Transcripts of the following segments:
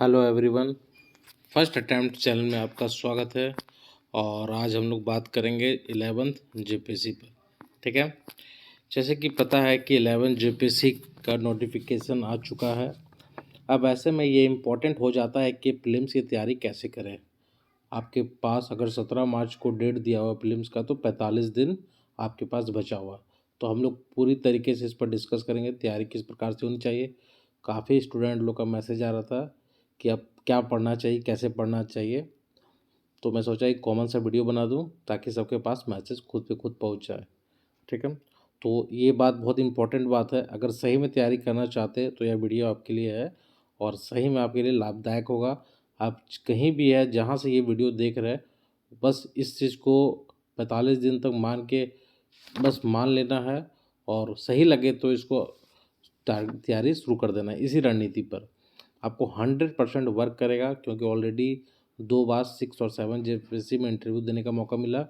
Hello everyone. First attempt channel में आपका स्वागत है। और आज हम लोग बात करेंगे 11th जेपीएससी पर। ठीक है, जैसे कि पता है कि 11th जेपीएससी का नोटिफिकेशन आ चुका है। अब ऐसे में ये इम्पोर्टेंट हो जाता है कि प्रीलिम्स की तैयारी कैसे करें। आपके पास अगर 17 मार्च को डेट दिया हुआ प्रीलिम्स का तो 45 दिन आपके पास बचा हुआ। तो हम लोग पूरी तरीके से इस पर डिस्कस करेंगे तैयारी किस प्रकार से होनी चाहिए। काफ़ी स्टूडेंट लोग का मैसेज आ रहा था कि अब क्या पढ़ना चाहिए, कैसे पढ़ना चाहिए। तो मैं सोचा एक कॉमन सा वीडियो बना दूं ताकि सबके पास मैसेज खुद पे खुद पहुंच जाए। ठीक है, तो ये बात बहुत इंपॉर्टेंट बात है। अगर सही में तैयारी करना चाहते हैं तो यह वीडियो आपके लिए है और सही में आपके लिए लाभदायक होगा। आप कहीं भी है जहाँ से ये वीडियो देख रहे हैं, बस इस चीज़ को 45 दिन तक मान के बस मान लेना है और सही लगे तो इसको तैयारी शुरू कर देना है इसी रणनीति पर। आपको 100% वर्क करेगा क्योंकि ऑलरेडी 2 बार 6 और 7 जेपीएससी में इंटरव्यू देने का मौका मिला।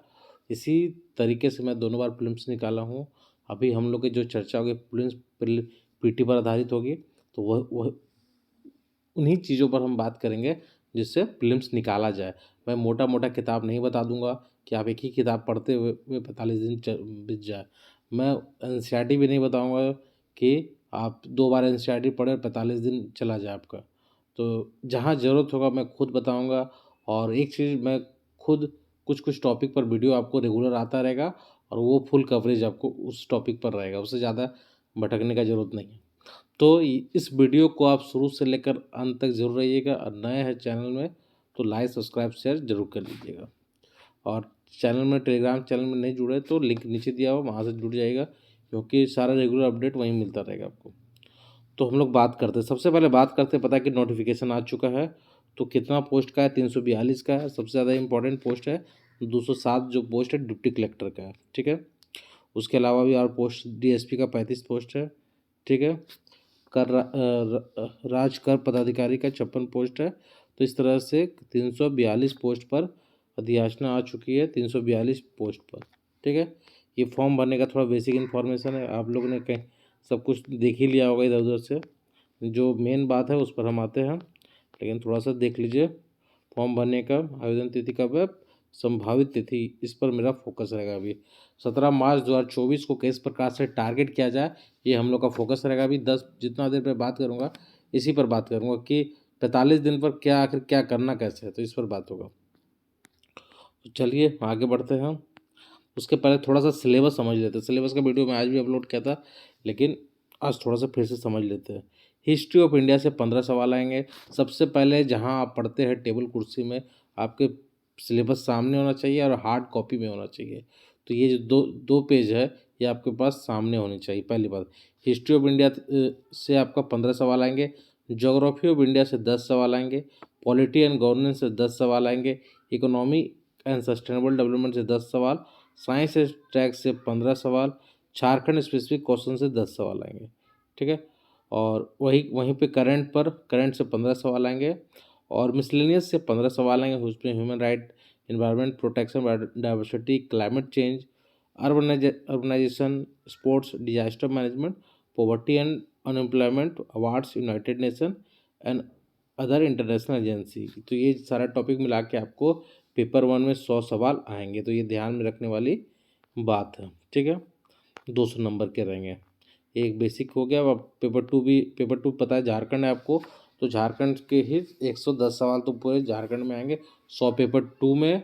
इसी तरीके से मैं दोनों बार प्रीलिम्स निकाला हूँ। अभी हम लोग की जो चर्चा होगी प्रीलिम्स पीटी पर आधारित होगी, तो वह उन्हीं चीज़ों पर हम बात करेंगे जिससे प्रीलिम्स निकाला जाए। मैं मोटा मोटा किताब नहीं बता दूंगा कि आप एक ही किताब पढ़ते हुए 45 दिन बीत जाए। मैं एनसीईआरटी भी नहीं बताऊंगा कि आप 2 बार एनसीईआरटी पढ़े और 45 दिन चला जाए आपका। तो जहाँ ज़रूरत होगा मैं खुद बताऊंगा। और एक चीज़ मैं खुद कुछ कुछ टॉपिक पर वीडियो आपको रेगुलर आता रहेगा और वो फुल कवरेज आपको उस टॉपिक पर रहेगा, उससे ज़्यादा भटकने का ज़रूरत नहीं है। तो इस वीडियो को आप शुरू से लेकर अंत तक जरूर रहिएगा और नए हैं चैनल में तो लाइक सब्सक्राइब शेयर जरूर कर लीजिएगा। और चैनल में टेलीग्राम चैनल में नहीं जुड़े तो लिंक नीचे दिया हुआ, वहाँ से जुड़ जाएगा क्योंकि सारा रेगुलर अपडेट वहीं मिलता रहेगा आपको। तो हम लोग बात करते हैं, सबसे पहले बात करते हैं, पता है कि नोटिफिकेशन आ चुका है। तो कितना पोस्ट का है? 342 का है। सबसे ज़्यादा इंपॉर्टेंट पोस्ट है 207 जो पोस्ट है डिप्टी कलेक्टर का है। ठीक है, उसके अलावा भी और पोस्ट डीएसपी का 35 पोस्ट है। ठीक है, राज कर पदाधिकारी का 56 पोस्ट है। तो इस तरह से 342 पोस्ट पर अधियाचना आ चुकी है, 342 पोस्ट पर। ठीक है, ये फॉर्म भरने का थोड़ा बेसिक इन्फॉर्मेशन है, आप लोगों ने कहीं सब कुछ देख ही लिया होगा इधर उधर से। जो मेन बात है उस पर हम आते हैं, लेकिन थोड़ा सा देख लीजिए। फॉर्म भरने का आवेदन तिथि कब है, संभावित तिथि, इस पर मेरा फोकस रहेगा। अभी 17 मार्च 2024 को किस प्रकार से टारगेट किया जाए ये हम लोग का फोकस रहेगा। अभी 10 जितना देर पे बात करूँगा इसी पर बात करूँगा कि 45 दिन पर क्या आखिर क्या करना कैसे है, तो इस पर बात होगा। तो चलिए आगे बढ़ते हैं। उसके पहले थोड़ा सा सिलेबस समझ लेते हैं। सिलेबस का वीडियो मैं आज भी अपलोड किया था, लेकिन आज थोड़ा सा फिर से समझ लेते हैं। हिस्ट्री ऑफ इंडिया से 15 सवाल आएंगे। सबसे पहले जहां आप पढ़ते हैं टेबल कुर्सी में, आपके सिलेबस सामने होना चाहिए और हार्ड कॉपी में होना चाहिए। तो ये जो दो दो पेज है ये आपके पास सामने होनी चाहिए। पहली बात, हिस्ट्री ऑफ इंडिया से आपका 15 सवाल आएंगे। जोग्राफी ऑफ इंडिया से 10 सवाल आएंगे। पॉलिटी एंड गवर्नेंस से 10 सवाल आएंगे। इकोनॉमी एंड सस्टेनेबल डेवलपमेंट से 10 सवाल। साइंस ट्रैक से 15 सवाल। झारखंड स्पेसिफिक क्वेश्चन से 10 सवाल आएंगे। ठीक है, और वहीं पे करंट से 15 सवाल आएंगे और मिसलेनियस से 15 सवाल आएंगे। उसमें human right, environment protection, biodiversity, climate change, urbanisation, sports, disaster management, poverty and unemployment, awards, united nation and other international agency. तो ये सारा टॉपिक मिला के आपको पेपर 1 में 100 सवाल आएंगे। तो ये ध्यान में रखने वाली बात है। ठीक है, 200 नंबर के रहेंगे। एक बेसिक हो गया। अब पेपर 2 पता है झारखंड है आपको, तो झारखंड के ही 110 सवाल तो पूरे झारखंड में आएंगे। 100 पेपर 2 में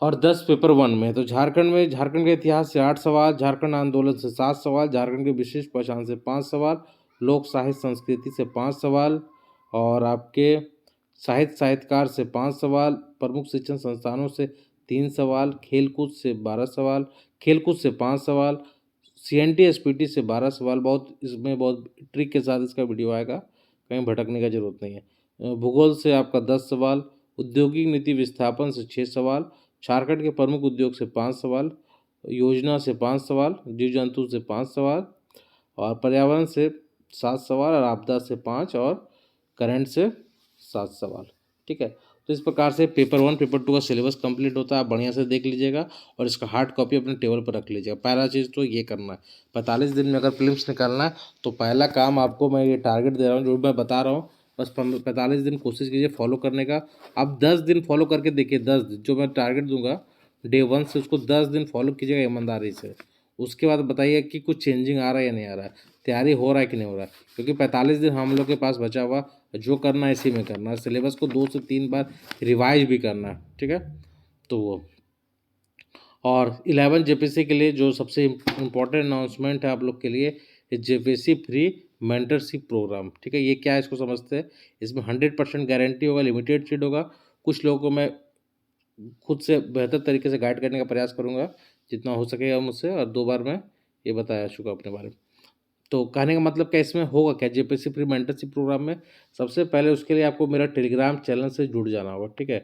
और 10 पेपर 1 में। तो झारखंड के इतिहास से 8 सवाल, झारखंड आंदोलन से 7 सवाल, झारखंड की विशिष्ट पहचान से 5 सवाल, लोक साहित्य संस्कृति से 5 सवाल और आपके साहित्यकार से 5 सवाल, प्रमुख शिक्षण संस्थानों से 3 सवाल, खेलकूद से 12 सवाल, खेलकूद से 5 सवाल, सीएनटी एसपीटी से 12 सवाल। इसमें बहुत ट्रिक के साथ इसका वीडियो आएगा, कहीं भटकने का जरूरत नहीं है। भूगोल से आपका 10 सवाल, औद्योगिक नीति विस्थापन से 6 सवाल, झारखंड के प्रमुख उद्योग से 5 सवाल, योजना से 5 सवाल, जीव जंतु से 5 सवाल और पर्यावरण से 7 सवाल और आपदा से 5 और करंट से 7 सवाल। ठीक है, तो इस प्रकार से पेपर 1 पेपर 2 का सिलेबस कंप्लीट होता है। आप बढ़िया से देख लीजिएगा और इसका हार्ड कॉपी अपने टेबल पर रख लीजिएगा। पहला चीज़ तो ये करना है, 45 दिन में अगर प्रीलिम्स निकालना है तो पहला काम आपको मैं ये टारगेट दे रहा हूँ, जो मैं बता रहा हूँ बस 45 दिन कोशिश कीजिए फॉलो करने का। आप 10 दिन फॉलो करके देखिए, 10 दिन जो मैं टारगेट दूंगा डे 1 से उसको 10 दिन फॉलो कीजिएगा ईमानदारी से। उसके बाद बताइए कि कुछ चेंजिंग आ रहा है या नहीं आ रहा है, तैयारी हो रहा है कि नहीं हो रहा है। क्योंकि 45 दिन हम लोग के पास बचा हुआ, जो करना है इसी में करना है। सिलेबस को 2 से 3 बार रिवाइज भी करना है, ठीक है। तो वो और 11 जेपीसी के लिए जो सबसे इम्पोर्टेंट अनाउंसमेंट है आप लोग के लिए, जेपीसी फ्री मेंटरशिप प्रोग्राम, ठीक है। ये क्या है इसको समझते हैं। इसमें 100% गारंटी होगा, लिमिटेड सीट होगा। कुछ लोगों को मैं खुद से बेहतर तरीके से गाइड करने का प्रयास करूंगा जितना हो सकेगा मुझसे, और 2 बार मैं ये बताया चुका अपने बारे में। तो कहने का मतलब क्या इसमें होगा क्या, जेपीसी फ्री मेंटरशिप प्रोग्राम में सबसे पहले उसके लिए आपको मेरा टेलीग्राम चैनल से जुड़ जाना होगा, ठीक है।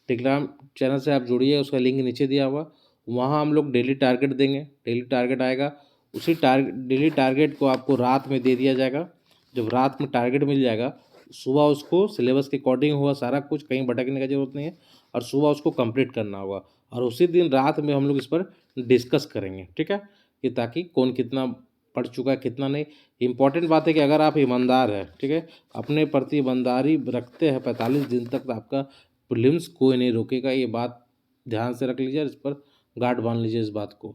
टेलीग्राम चैनल से आप जुड़िए, उसका लिंक नीचे दिया हुआ। वहाँ हम लोग डेली टारगेट देंगे, डेली टारगेट आएगा। उसी डेली टारगेट को आपको रात में दे दिया जाएगा। जब रात में टारगेट मिल जाएगा, सुबह उसको सिलेबस के अकॉर्डिंग हुआ सारा कुछ, कहीं भटकने की जरूरत नहीं है, और सुबह उसको कंप्लीट करना होगा। और उसी दिन रात में हम लोग इस पर डिस्कस करेंगे, ठीक है, कि ताकि कौन कितना पढ़ चुका है कितना नहीं। इंपॉर्टेंट बात है कि अगर आप ईमानदार है, ठीक है, अपने प्रति ईमानदारी रखते हैं, 45 दिन तक आपका प्रीलिम्स कोई नहीं रोकेगा। ये बात ध्यान से रख लीजिए, इस पर गार्ड बांध लीजिए इस बात को,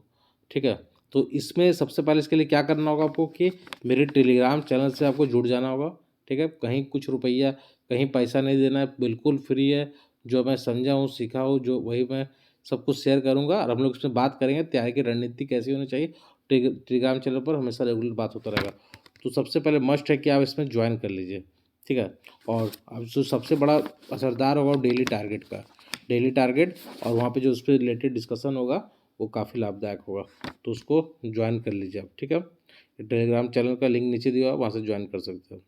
ठीक है। तो इसमें सबसे पहले इसके लिए क्या करना होगा आपको कि मेरे टेलीग्राम चैनल से आपको जुड़ जाना होगा, ठीक है। कहीं कुछ रुपया, कहीं पैसा नहीं देना है, बिल्कुल फ्री है। जो मैं समझा हूँ, सीखा हूँ, जो वही मैं सब कुछ शेयर करूँगा, और हम लोग इसमें बात करेंगे तैयारी की रणनीति कैसी होनी चाहिए। टेलीग्राम चैनल पर हमेशा रेगुलर बात होता रहेगा। तो सबसे पहले मस्ट है कि आप इसमें ज्वाइन कर लीजिए, ठीक है। और अब जो सबसे बड़ा असरदार होगा वो डेली टारगेट का, डेली टारगेट, और वहाँ पे जो उस पर रिलेटेड डिस्कशन होगा वो काफ़ी लाभदायक होगा। तो उसको ज्वाइन कर लीजिए आप, ठीक है। टेलीग्राम चैनल का लिंक नीचे दिया हुआ, वहाँ से ज्वाइन कर सकते हो।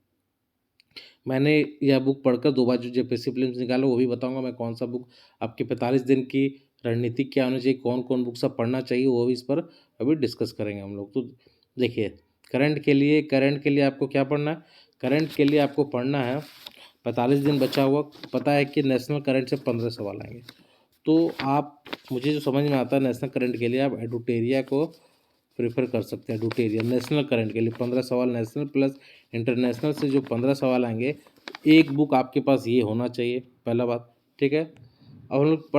मैंने यह बुक पढ़कर 2 बार जो जेपीएससी प्रीलिम्स निकाला वो भी बताऊंगा मैं कौन सा बुक, आपके 45 दिन की रणनीति क्या होनी चाहिए, कौन कौन बुक सब पढ़ना चाहिए, वो भी इस पर अभी डिस्कस करेंगे हम लोग। तो देखिए, करंट के लिए आपको क्या पढ़ना है। करंट के लिए आपको पढ़ना है, 45 दिन बचा हुआ, पता है कि नेशनल करंट से 15 सवाल आएंगे। तो आप, मुझे जो समझ में आता है नेशनल करंट के लिए आप एडुटेरिया को प्रेफर कर सकते हैं। एडुटेरिया नेशनल करंट के लिए 15 सवाल नेशनल प्लस इंटरनेशनल से जो 15 सवाल आएंगे, एक बुक आपके पास ये होना चाहिए, पहला बात, ठीक है। अब हम लोग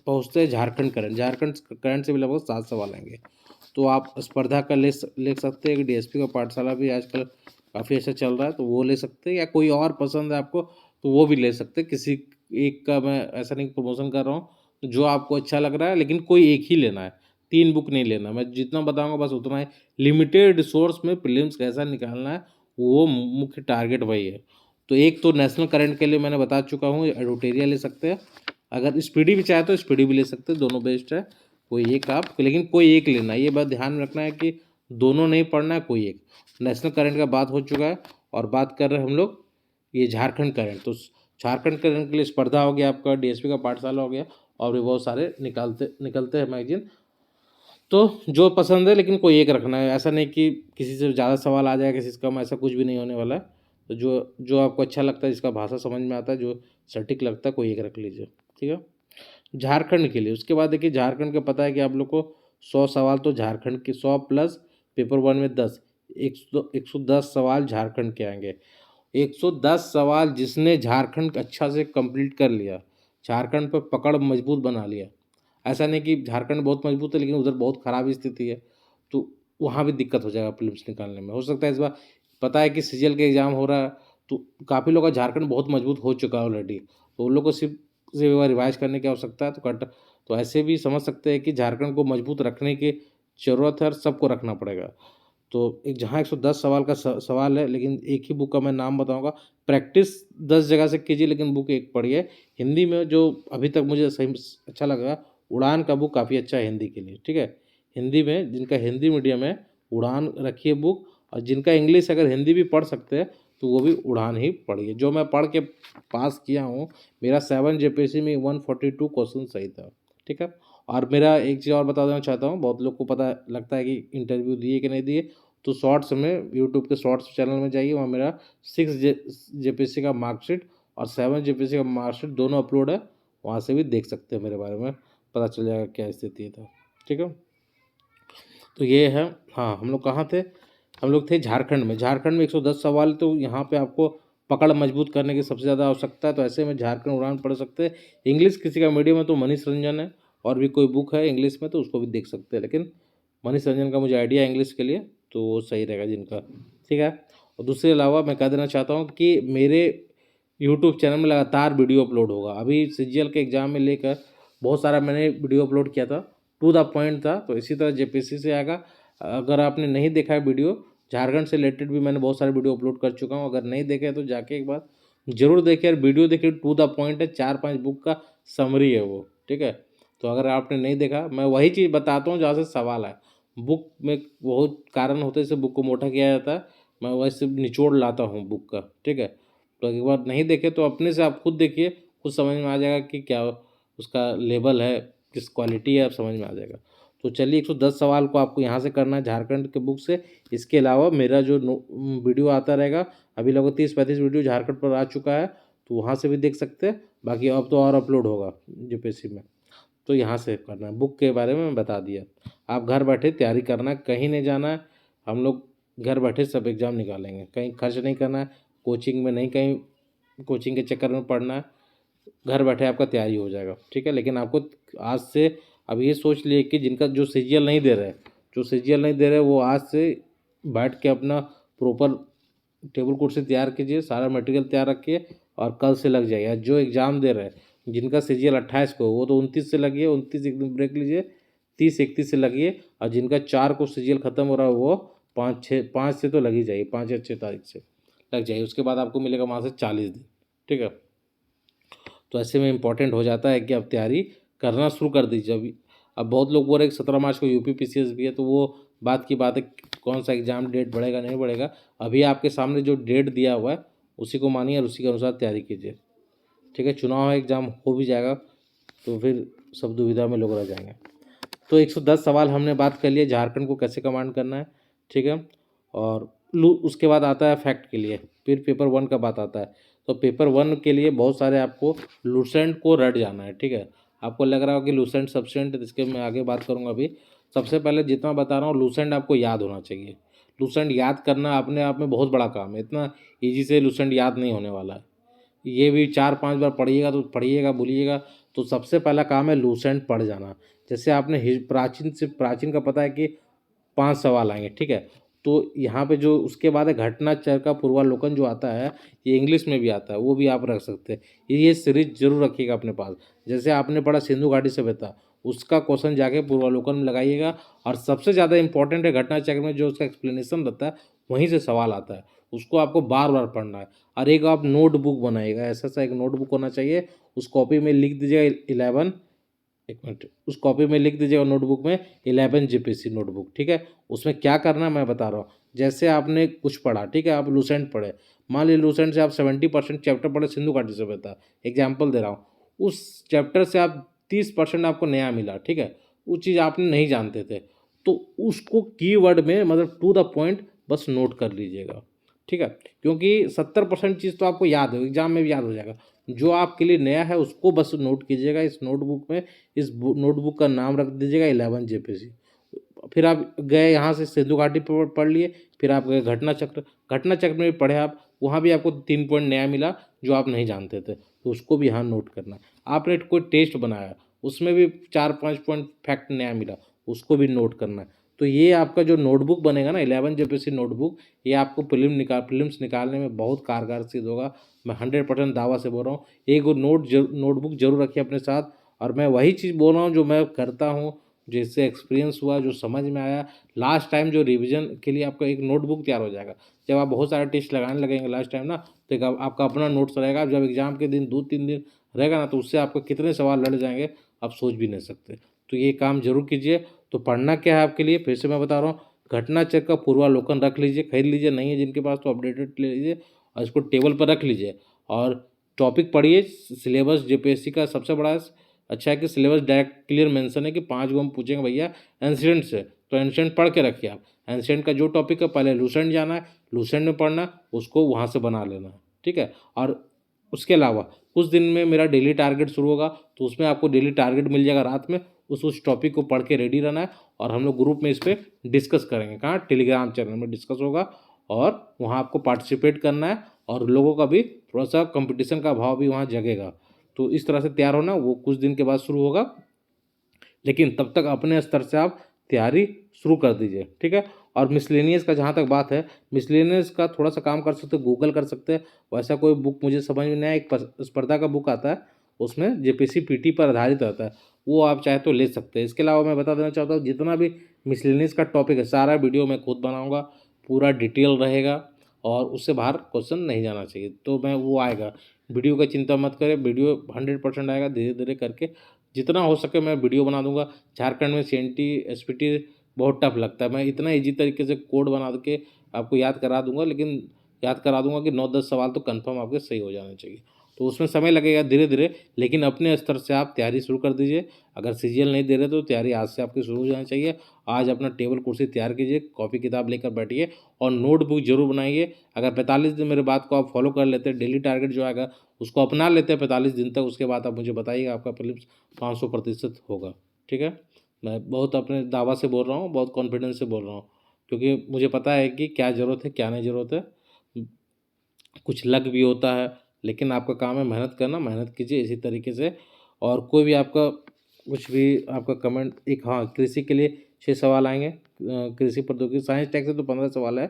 पहुँचते हैं झारखंड करंट। झारखंड करंट से भी लगभग 7 सवाल आएंगे। तो आप स्पर्धा का ले सकते हैं कि डीएसपी का पाठशाला भी आजकल काफ़ी अच्छा चल रहा है, तो वो ले सकते हैं, या कोई और पसंद है आपको तो वो भी ले सकते हैं। किसी एक का मैं ऐसा नहीं प्रमोशन कर रहा हूँ, तो जो आपको अच्छा लग रहा है, लेकिन कोई एक ही लेना है, 3 बुक नहीं लेना। मैं जितना बताऊंगा बस उतना ही। लिमिटेड रिसोर्स में प्रीलिम्स कैसा निकालना है, वो मुख्य टारगेट वही है। तो एक तो नेशनल करंट के लिए मैंने बता चुका हूँ, एडुटेरिया ले सकते हैं। अगर स्पीडी भी चाहे तो स्पीडी भी ले सकते हैं, दोनों बेस्ट है। कोई एक आप, लेकिन कोई एक लेना है, ये बात ध्यान में रखना है कि दोनों नहीं पढ़ना है, कोई एक। नेशनल करंट का बात हो चुका है, और बात कर रहे हैं हम लोग ये झारखंड करंट। तो झारखंड करंट के लिए स्पर्धा हो गया आपका, डीएसपी का पाठशाला हो गया, और भी बहुत सारे निकलते हैं मैगजीन। तो जो पसंद है, लेकिन कोई एक रखना है। ऐसा नहीं कि किसी से ज़्यादा सवाल आ जाए, किसी से कम, ऐसा कुछ भी नहीं होने वाला है। तो जो जो आपको अच्छा लगता है, जिसका भाषा समझ में आता है, जो सटीक लगता है, कोई एक रख लीजिए, ठीक है। झारखंड के लिए उसके बाद देखिए, झारखंड का पता है कि आप लोग को 100 सवाल तो झारखंड के, 100 प्लस पेपर 1 में 10, 110 सवाल झारखंड के आएंगे। 110 सवाल जिसने झारखंड अच्छा से कंप्लीट कर लिया, झारखंड पर पकड़ मजबूत बना लिया। ऐसा नहीं कि झारखंड बहुत मजबूत है लेकिन उधर बहुत ख़राब स्थिति है, तो वहाँ भी दिक्कत हो जाएगा प्रीलिम्स निकालने में। हो सकता है इस बार, पता है कि सीजीएल के एग्ज़ाम हो रहा है, तो काफ़ी लोग का झारखंड बहुत मजबूत हो चुका है ऑलरेडी, तो उन लोग को सिर्फ एक बार रिवाइज करने की आवश्यकता है। तो ऐसे भी समझ सकते हैं कि झारखंड को मजबूत रखने की ज़रूरत है, और सबको रखना पड़ेगा। तो एक जहाँ 110 सवाल का सवाल है, लेकिन एक ही बुक का मैं नाम बताऊंगा। प्रैक्टिस 10 जगह से कीजिए, लेकिन बुक एक पढ़िए। हिंदी में जो अभी तक मुझे सही अच्छा लगा, उड़ान का बुक काफ़ी अच्छा है हिंदी के लिए, ठीक है। हिंदी में जिनका हिंदी मीडियम है, उड़ान रखिए बुक। और जिनका इंग्लिश अगर हिंदी भी पढ़ सकते हैं, तो वो भी उड़ान ही पढ़िए। जो मैं पढ़ के पास किया हूँ, मेरा 7 जेपीएससी में 142 क्वेश्चन सही था, ठीक है। और मेरा एक चीज़ और बता देना चाहता हूँ, बहुत लोग को पता लगता है कि इंटरव्यू दिए कि नहीं दिए। तो शॉर्ट्स में, यूट्यूब के शॉर्ट्स चैनल में जाइए, वहाँ मेरा 6 जेपीएससी का मार्कशीट और 7 जेपीएससी का मार्कशीट दोनों अपलोड है। वहाँ से भी देख सकते हैं, मेरे बारे में पता चल जाएगा क्या स्थिति था, ठीक है। तो ये है। हाँ, हम लोग कहाँ थे, हम लोग थे झारखंड में। झारखंड में 110 सवाल, तो यहाँ पे आपको पकड़ मजबूत करने की सबसे ज़्यादा आवश्यकता है। तो ऐसे में झारखंड उड़ान पढ़ सकते हैं। इंग्लिश किसी का मीडियम है तो मनीष रंजन है, और भी कोई बुक है इंग्लिश में तो उसको भी देख सकते हैं, लेकिन मनीष रंजन का मुझे आइडिया है इंग्लिश के लिए, तो वो सही रहेगा जिनका, ठीक है। और दूसरे अलावा मैं कह देना चाहता हूँ कि मेरे यूट्यूब चैनल में लगातार वीडियो अपलोड होगा। अभी सीजीएल के एग्ज़ाम में लेकर बहुत सारा मैंने वीडियो अपलोड किया था, टू द पॉइंट था। तो इसी तरह जेपीएससी से आएगा। अगर आपने नहीं देखा है वीडियो, झारखंड से रिलेटेड भी मैंने बहुत सारे वीडियो अपलोड कर चुका हूँ। अगर नहीं देखे तो जाके एक बार जरूर देखिए, वीडियो देखिए, टू द पॉइंट है, 4-5 बुक का समरी है वो, ठीक है। तो अगर आपने नहीं देखा, मैं वही चीज़ बताता हूँ जहाँ से सवाल है। बुक में बहुत कारण होते हैं, जैसे बुक को मोटा किया जाता है, मैं वैसे निचोड़ लाता हूँ बुक का, ठीक है। तो एक बार नहीं देखे तो अपने से आप खुद देखिए, खुद समझ में आ जाएगा कि क्या उसका लेवल है, किस क्वालिटी है, आप समझ में आ जाएगा। तो चलिए 110 सवाल को आपको यहाँ से करना है झारखंड के बुक से। इसके अलावा मेरा जो वीडियो आता रहेगा, अभी लगभग 30-35 वीडियो झारखंड पर आ चुका है, तो वहाँ से भी देख सकते हैं। बाकी अब तो और अपलोड होगा जेपीएससी में, तो यहाँ से करना है। बुक के बारे में मैं बता दिया, आप घर बैठे तैयारी करना है, कहीं नहीं जाना है। हम लोग घर बैठे सब एग्ज़ाम निकालेंगे, कहीं खर्च नहीं करना है, कोचिंग में नहीं, कहीं कोचिंग के चक्कर में पढ़ना है, घर बैठे आपका तैयारी हो जाएगा, ठीक है। लेकिन आपको आज से अब ये सोच लिए कि जिनका जो सीजीएल नहीं दे रहे, जो सीजीएल नहीं दे रहे, वो आज से बैठ के अपना प्रॉपर टेबल कुर्सी तैयार कीजिए, सारा मटेरियल तैयार रखिए, और कल से लग जाइए। जो एग्ज़ाम दे रहे हैं, जिनका सीजीएल 28 को, वो तो 29 से लगिए, 29 एक दिन ब्रेक लीजिए, 30-31 से लगिए। और जिनका 4 को सीजीएल ख़त्म हो रहा है, वो 5 से तो लग ही जाइए, 5 या 6 तारीख से लग जाइए। उसके बाद आपको मिलेगा वहाँ से 40 दिन, ठीक है। तो ऐसे में इम्पॉर्टेंट हो जाता है कि आप तैयारी करना शुरू कर दीजिए अभी। अब बहुत लोग बोल रहे हैं कि 17 मार्च को यूपी पीसीएस भी है, तो वो बात की बात है, कौन सा एग्ज़ाम डेट बढ़ेगा नहीं बढ़ेगा। अभी आपके सामने जो डेट दिया हुआ है उसी को मानिए और उसी के अनुसार तैयारी कीजिए, ठीक है। चुनाव एग्ज़ाम हो भी जाएगा तो फिर सब दुविधा में लोग रह जाएंगे। तो 110 सवाल हमने बात कर लिए झारखंड को कैसे कमांड करना है, ठीक है। और उसके बाद आता है फैक्ट के लिए, फिर पेपर 1 का बात आता है। तो पेपर 1 के लिए बहुत सारे आपको लूसेंट को रट जाना है, ठीक है। आपको लग रहा हो कि लूसेंट सब्सेंट, इसके मैं आगे बात करूँगा। अभी सबसे पहले जितना बता रहा हूँ, लूसेंट आपको याद होना चाहिए। लूसेंट याद करना अपने आप में बहुत बड़ा काम है, इतना ईजी से लूसेंट याद नहीं होने वाला है। ये भी 4-5 बार पढ़िएगा तो पढ़िएगा, भूलिएगा। तो सबसे पहला काम है लूसेंट पढ़ जाना। जैसे आपने प्राचीन से प्राचीन का पता है कि 5 सवाल आएंगे, ठीक है। तो यहाँ पे जो उसके बाद है घटनाचर का पूर्वालोकन जो आता है, ये इंग्लिश में भी आता है, वो भी आप रख सकते हैं। ये सीरीज जरूर रखिएगा अपने पास। जैसे आपने पढ़ा सिंधु घाटी सभ्यता, उसका क्वेश्चन जाके पूर्वालोकन में लगाइएगा। और सबसे ज़्यादा इंपॉर्टेंट है घटनाचक्र में जो उसका एक्सप्लेनेशन रहता है, वहीं से सवाल आता है, उसको आपको बार बार पढ़ना है। और एक आप नोटबुक बनाइएगा, ऐसा सा एक नोटबुक होना चाहिए। उस कॉपी में लिख दीजिएगा 11, एक मिनट, उस कॉपी में लिख दीजिएगा नोटबुक में 11 जेपीएससी नोटबुक, ठीक है। उसमें क्या करना है मैं बता रहा हूँ। जैसे आपने कुछ पढ़ा, ठीक है, आप लूसेंट पढ़े, मान लीजिए लूसेंट से आप 70% चैप्टर पढ़े सिंधु घाटी सभ्यता, एग्जाम्पल दे रहा हूँ। उस चैप्टर से आप 30% आपको नया मिला, ठीक है, वो चीज़ आपने नहीं जानते थे, तो उसको कीवर्ड में मतलब टू द पॉइंट बस नोट कर लीजिएगा, ठीक है। क्योंकि 70% चीज़ तो आपको याद है, एग्जाम में भी याद हो जाएगा। जो आपके लिए नया है उसको बस नोट कीजिएगा इस नोटबुक में। इस नोटबुक का नाम रख दीजिएगा 11 जेपीएससी। फिर आप गए यहाँ से सिंधु घाटी पर पढ़ लिए, फिर आप गए घटना चक्र, घटना चक्र में भी पढ़े आप, वहाँ भी आपको 3 पॉइंट नया मिला जो आप नहीं जानते थे, तो उसको भी यहाँ नोट करना। आपने कोई टेस्ट बनाया, उसमें भी 4-5 पॉइंट फैक्ट नया मिला, उसको भी नोट करना है। तो ये आपका जो नोटबुक बनेगा ना 11 जेपीएससी नोटबुक, ये आपको फिल्म्स निकालने में बहुत कारगर सिद्ध होगा। मैं 100% दावा से बोल रहा हूँ। एक नोटबुक जरूर रखिए अपने साथ। और मैं वही चीज़ बोल रहा हूँ जो मैं करता हूँ, जिससे एक्सपीरियंस हुआ, जो समझ में आया। लास्ट टाइम जो रिवीजन के लिए आपका एक नोटबुक तैयार हो जाएगा। जब आप बहुत सारे टेस्ट लगाने लगेंगे लास्ट टाइम ना, तो एक आपका अपना नोट्स रहेगा। जब एग्जाम के दिन 2-3 दिन रहेगा ना, तो उससे आपको कितने सवाल लड़ जाएंगे आप सोच भी नहीं सकते। तो ये काम जरूर कीजिए। तो पढ़ना क्या है आपके लिए, फिर से मैं बता रहा हूँ, घटना चक्र का पूर्वालोकन रख लीजिए, खरीद लीजिए, नहीं है जिनके पास तो अपडेटेड ले लीजिए और इसको टेबल पर रख लीजिए। और टॉपिक पढ़िए। सिलेबस जेपीएससी का सबसे बड़ा अच्छा है कि सिलेबस डायरेक्ट क्लियर मेंशन है कि 5 गो हम पूछेंगे भैया एंशिएंट से, तो एंशिएंट पढ़ के रखिए आप। एंशिएंट का जो टॉपिक है पहले लूसेंट जाना है, लूसेंट में पढ़ना, उसको वहाँ से बना लेना है, ठीक है। और उसके अलावा कुछ दिन में मेरा डेली टारगेट शुरू होगा, तो उसमें आपको डेली टारगेट मिल जाएगा। रात में उस टॉपिक को पढ़ के रेडी रहना है, और हम लोग ग्रुप में इस पर डिस्कस करेंगे। कहाँ? टेलीग्राम चैनल में डिस्कस होगा, और वहाँ आपको पार्टिसिपेट करना है। और लोगों का भी थोड़ा सा कंपटीशन का भाव भी वहाँ जगेगा। तो इस तरह से तैयार होना वो कुछ दिन के बाद शुरू होगा, लेकिन तब तक अपने स्तर से आप तैयारी शुरू कर दीजिए, ठीक है। और मिसलेनियस का जहाँ तक बात है, मिसलेनियस का थोड़ा सा काम कर सकते हो, गूगल कर सकते हैं। वैसा कोई बुक मुझे समझ में नहीं आया, एक स्पर्धा का बुक आता है, उसमें जेपीसी पीटी पर आधारित रहता है, वो आप चाहे तो ले सकते हैं। इसके अलावा मैं बता देना चाहता हूँ, जितना भी मिसलेनियस का टॉपिक है सारा वीडियो मैं खुद बनाऊँगा, पूरा डिटेल रहेगा और उससे बाहर क्वेश्चन नहीं जाना चाहिए। तो मैं वो आएगा, वीडियो का चिंता मत करें, वीडियो 100% आएगा। धीरे धीरे करके जितना हो सके मैं वीडियो बना दूंगा। झारखंड में सीएनटी एसपीटी बहुत टफ लगता है, मैं इतना इजी तरीके से कोड बना के आपको याद करा दूंगा, लेकिन याद करा दूंगा कि 9-10 सवाल तो कंफर्म आपके सही हो जाने चाहिए। तो उसमें समय लगेगा धीरे धीरे, लेकिन अपने स्तर से आप तैयारी शुरू कर दीजिए। अगर सीजीएल नहीं दे रहे तो तैयारी आज से आपकी शुरू हो जानी चाहिए। आज अपना टेबल कुर्सी तैयार कीजिए, कॉपी किताब लेकर बैठिए और नोटबुक जरूर बनाइए। अगर 45 दिन मेरे बात को आप फॉलो कर लेते हैं, डेली टारगेट जो आएगा उसको अपना लेते हैं 45 दिन तक, उसके बाद आप मुझे बताइएगा आपका प्रीलिम्स 500% होगा, ठीक है। मैं बहुत अपने दावा से बोल रहा हूँ, बहुत कॉन्फिडेंस से बोल रहा हूँ, क्योंकि मुझे पता है कि क्या ज़रूरत है क्या नहीं ज़रूरत है। कुछ लक भी होता है, लेकिन आपका काम है मेहनत करना, मेहनत कीजिए इसी तरीके से। और कोई भी आपका कुछ भी आपका कमेंट, एक हाँ कृषि के लिए 6 सवाल आएंगे, कृषि प्रौद्योगिकी साइंस टैग से तो 15 सवाल है।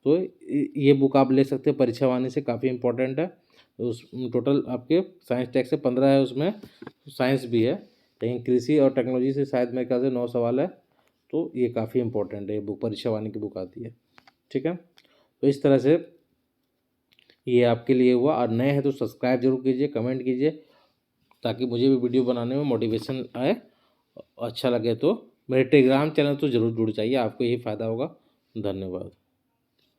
तो ये बुक आप ले सकते हैं, परीक्षा वाणी से काफ़ी इंपॉर्टेंट है। उस टोटल आपके साइंस टैग से 15 है, उसमें साइंस भी है, लेकिन कृषि और टेक्नोलॉजी से शायद मेरे ख्याल से 9 सवाल है। तो ये काफ़ी इंपॉर्टेंट है, ये बुक परीक्षा वाणी की बुक आती है, ठीक है। तो इस तरह से ये आपके लिए हुआ। और नए हैं तो सब्सक्राइब जरूर कीजिए, कमेंट कीजिए, ताकि मुझे भी वीडियो बनाने में मोटिवेशन आए। अच्छा लगे तो मेरे टेलीग्राम चैनल तो ज़रूर जुड़ जाइए, आपको यही फ़ायदा होगा। धन्यवाद।